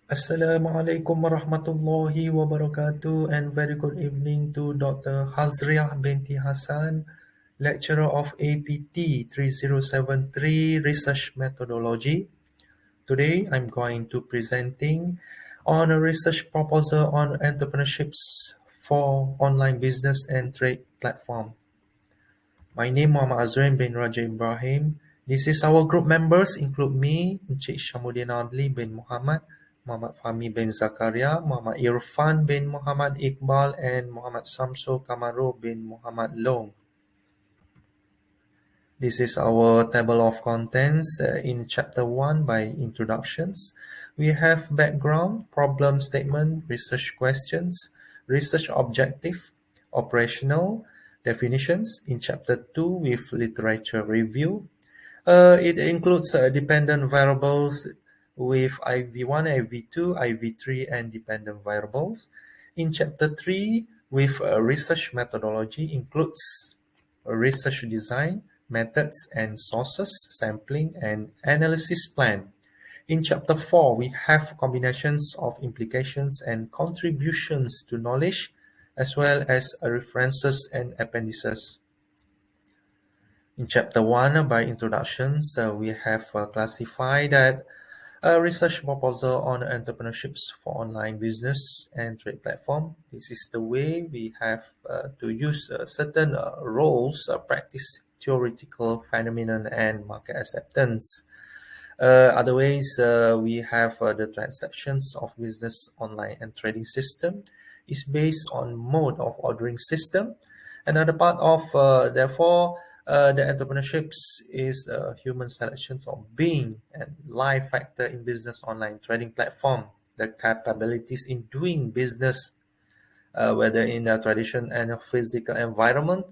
Assalamualaikum warahmatullahi wabarakatuh and very good evening to Dr. Hazriah binti Hassan, lecturer of APT 3073 Research Methodology. Today I'm going to presenting on a research proposal on entrepreneurships for online business and trade platform. My name Muhammad Azrain bin Raja Ibrahim. This is our group members include me, Encik Syamuddin Adli bin Muhammad, Muhammad Fahmi bin Zakaria, Muhammad Irfan bin Muhammad Iqbal, and Muhammad Samsul Kamaro bin Muhammad Long. This is our table of contents in chapter 1 by introductions. We have background, problem statement, research questions, research objective, operational, definitions in chapter 2 with literature review. It includes dependent variables with IV1, IV2, IV3, and dependent variables. In chapter 3 with research methodology includes research design, methods and sources, sampling, and analysis plan. In chapter 4, we have combinations of implications and contributions to knowledge, as well as references and appendices. In chapter 1, by introductions, we have classified that a research proposal on entrepreneurships for online business and trade platform. This is the way we have to use certain roles, practice theoretical phenomenon and market acceptance. Other ways, we have the transactions of business online and trading system is based on mode of ordering system. Another part of, therefore, the entrepreneurships is human selections of being and life factor in business online trading platform. The capabilities in doing business, whether in a tradition and a physical environment,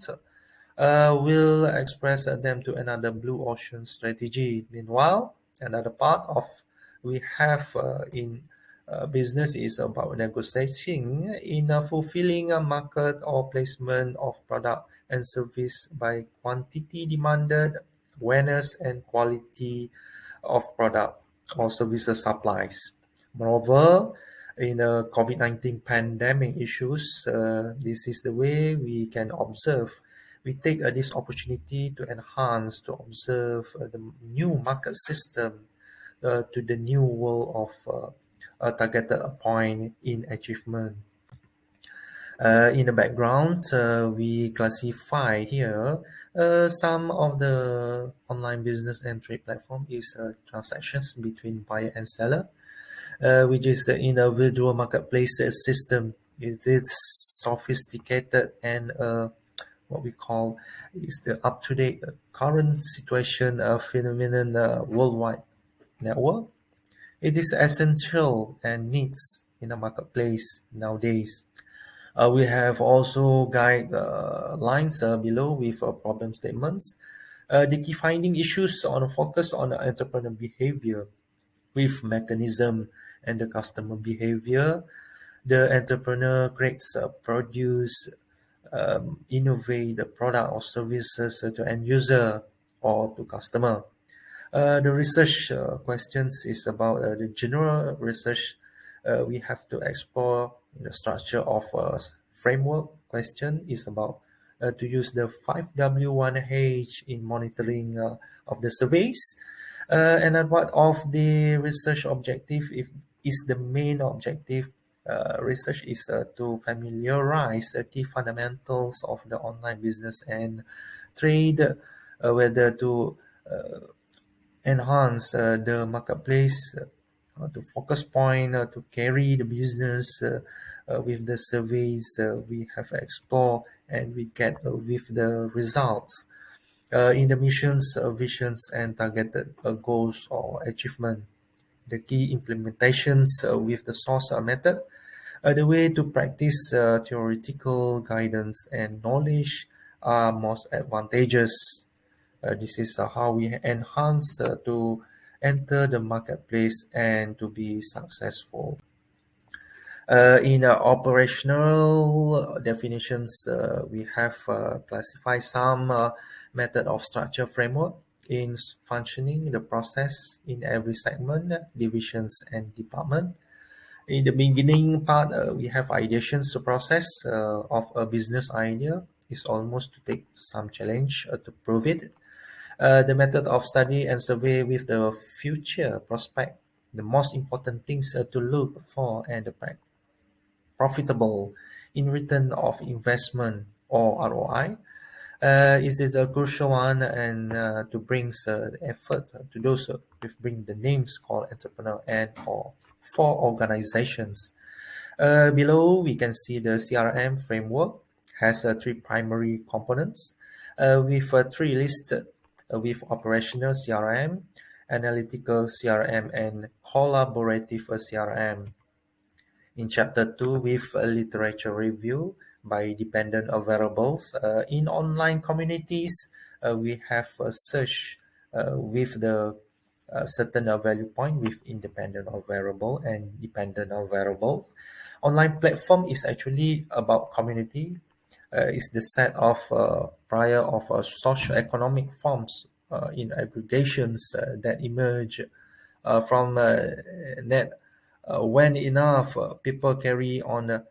will express them to another blue ocean strategy. Meanwhile, another part of we have in business is about negotiating in fulfilling a market or placement of product and service by quantity demanded, awareness and quality of product or services supplies. Moreover, in a COVID-19 pandemic issues, this is the way we can observe. We take this opportunity to enhance, to observe the new market system to the new world of targeted point in achievement. In the background, we classify here some of the online business and trade platform is transactions between buyer and seller, which is the individual marketplace system. It is sophisticated and what we call is the up-to-date current situation phenomenon worldwide network. It is essential and needs in the marketplace nowadays. We have also guide lines below with problem statements. The key finding issues on focus on entrepreneur behavior with mechanism and the customer behavior. The entrepreneur creates, produce, innovate the product or services to end user or to customer. The research questions is about the general research. We have to explore the structure of a framework. Question is about to use the 5W1H in monitoring of the surveys. And then what of the research objective if is the main objective. Research is to familiarize key fundamentals of the online business and trade, whether to enhance the marketplace, to focus point, to carry the business with the surveys we have explored and we get with the results in the missions, visions, and targeted goals or achievement. The key implementations with the source method, the way to practice theoretical guidance and knowledge are most advantageous. This is how we enhance to enter the marketplace and to be successful. In operational definitions, we have classified some method of structure framework in functioning the process in every segment, divisions, and department. In the beginning part, we have ideations process of a business idea is almost to take some challenge to prove it. The method of study and survey with the future prospect, the most important things to look for and the profitable in return of investment or ROI. Is this a crucial one and to bring effort to those with bring the names called entrepreneur and or for organizations. Below we can see the CRM framework has three primary components with three listed with operational CRM, analytical CRM and collaborative CRM. In chapter 2, with a literature review by dependent variables. In online communities, we have a search with the certain value point with independent of variable and dependent of variables. Online platform is actually about community. Is the set of prior of socio-economic forms in aggregations that emerge from net when enough people carry on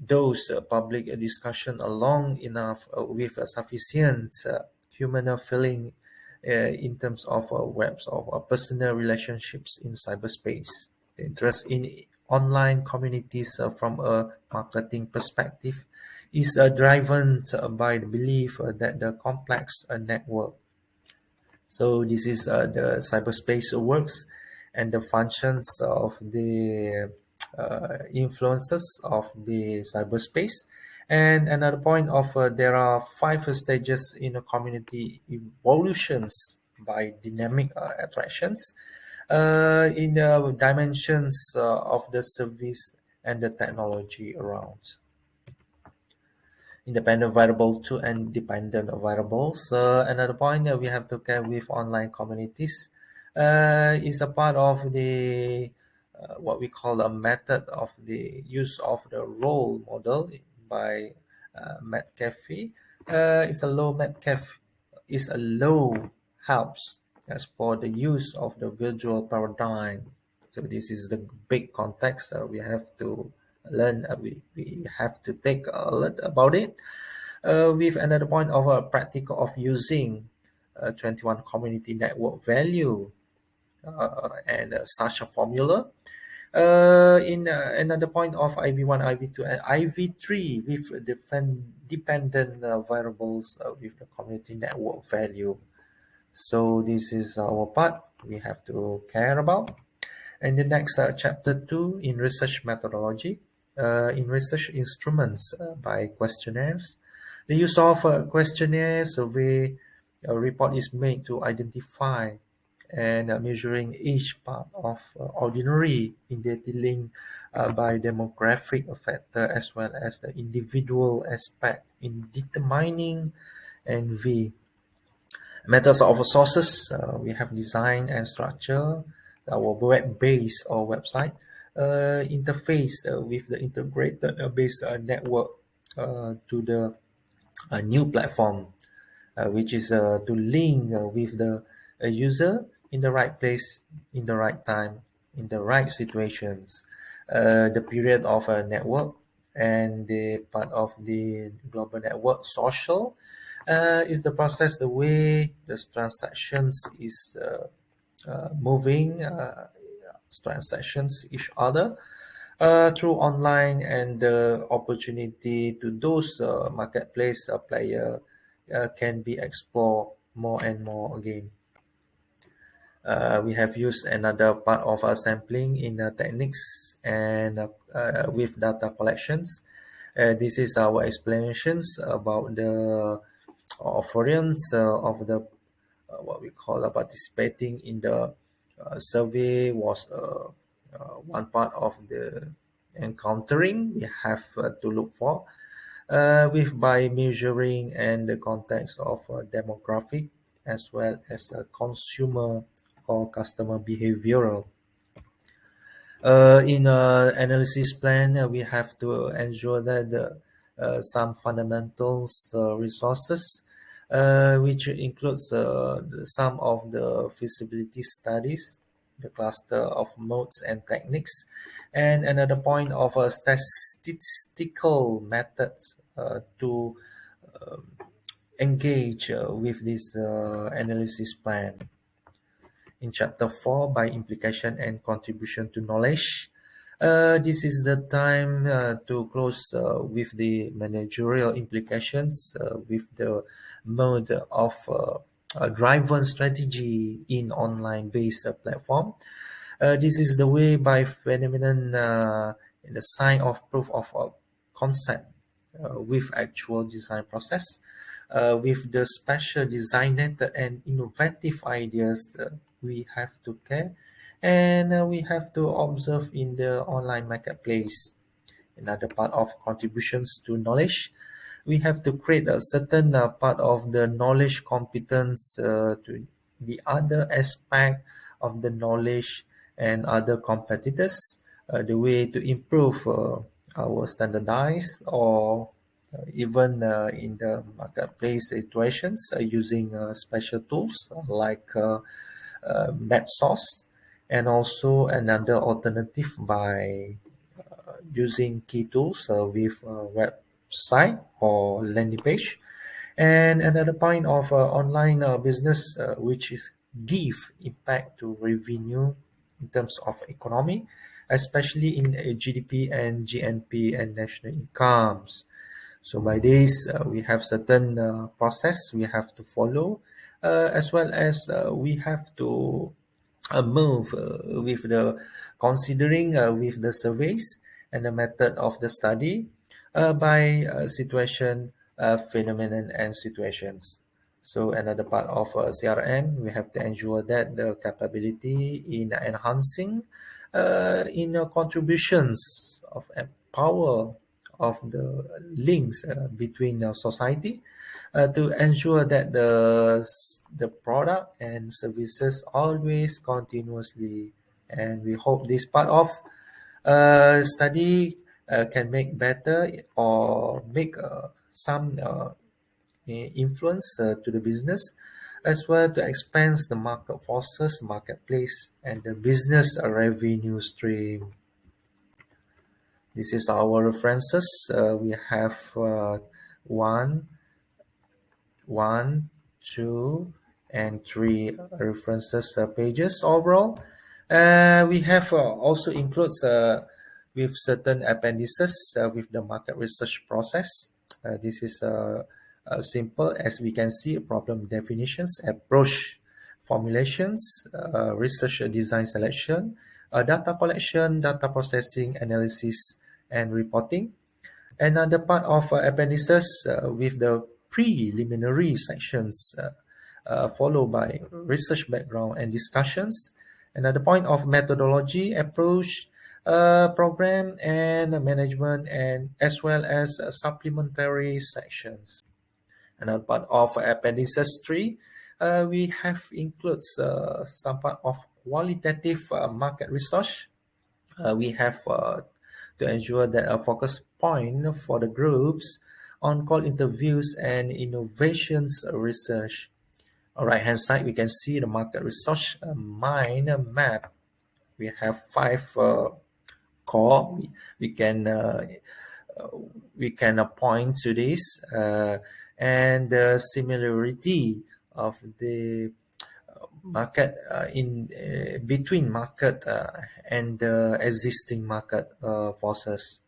those public discussion along enough with sufficient human feeling in terms of webs of personal relationships in cyberspace. The interest in online communities from a marketing perspective is driven by the belief that the complex network, so this is the cyberspace works and the functions of the influences of the cyberspace. And another point of there are five stages in a community evolutions by dynamic attractions in the dimensions of the service and the technology around. Independent variable to and dependent variables. Another point that we have to get with online communities is a part of the what we call a method of the use of the role model by Metcalfe. It's a low Metcalfe is a low helps as for the use of the visual paradigm. So this is the big context we have to learn. We have to take a look about it. With another point of a practical of using 21 community network value and such a formula. In another point of IV1, IV2, and IV3 with different dependent variables with the community network value. So this is our part we have to care about. And the next chapter 2 in research methodology, in research instruments by questionnaires. The use of questionnaire survey report is made to identify and measuring each part of ordinary in detailing by demographic factor as well as the individual aspect in determining NV. Methods of sources, we have design and structure our web-based or website interface with the integrated based network to the new platform, which is to link with the user in the right place, in the right time, in the right situations. The period of a network and the part of the global network social is the process, the way the transactions is moving transactions each other through online and the opportunity to those marketplace player can be explored more and more again. We have used another part of our sampling in techniques and with data collections. This is our explanations about the offerings of the what we call participating in the survey was one part of the encountering we have to look for with by measuring and the context of demographic as well as consumer or customer behavioral. In analysis plan, we have to ensure that some fundamentals resources, which includes some of the feasibility studies the cluster of modes and techniques, and another point of a statistical methods to engage with this analysis plan. In chapter 4, by implication and contribution to knowledge, this is the time to close with the managerial implications with the mode of driven strategy in online based platform. This is the way by phenomenon in the sign of proof of concept with actual design process. With the special designated and innovative ideas we have to care and we have to observe in the online marketplace. Another part of contributions to knowledge, we have to create a certain part of the knowledge competence to the other aspect of the knowledge and other competitors, the way to improve our standardized or even in the marketplace situations using special tools like map source, and also another alternative by using key tools with website or landing page, and another point of online business which is give impact to revenue in terms of economy, especially in GDP and GNP and national incomes. So by this, we have certain process we have to follow, as well as we have to move with the considering with the surveys and the method of the study by situation, phenomenon, and situations. So another part of CRM, we have to ensure that the capability in enhancing in contributions of power of the links between society to ensure that the product and services always continuously, and we hope this part of study can make better or make some influence to the business, as well to expand the market forces, marketplace, and the business revenue stream. This is our references. We have one, one, two, and three references pages overall. We have also includes with certain appendices with the market research process. This is simple as we can see: problem definitions, approach formulations, research design selection, data collection, data processing, analysis, and reporting. Another part of appendices with the preliminary sections followed by research background and discussions. Another point of methodology, approach, program, and management, and as well as supplementary sections. Another part of appendices 3, we have includes some part of qualitative market research. We have to ensure that a focus point for the groups on call interviews and innovations research. On right hand side, we can see the market research mind map. We have 5 core. We can point to this and the similarity of the market in between market and the existing market forces.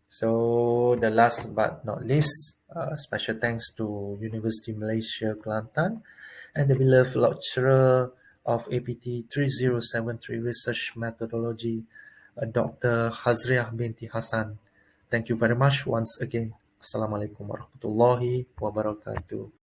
So the last but not least, special thanks to University Malaysia Kelantan and the beloved lecturer of APT 3073 Research Methodology, Dr. Hazriah binti Hassan. Thank you very much once again. Assalamualaikum warahmatullahi wabarakatuh.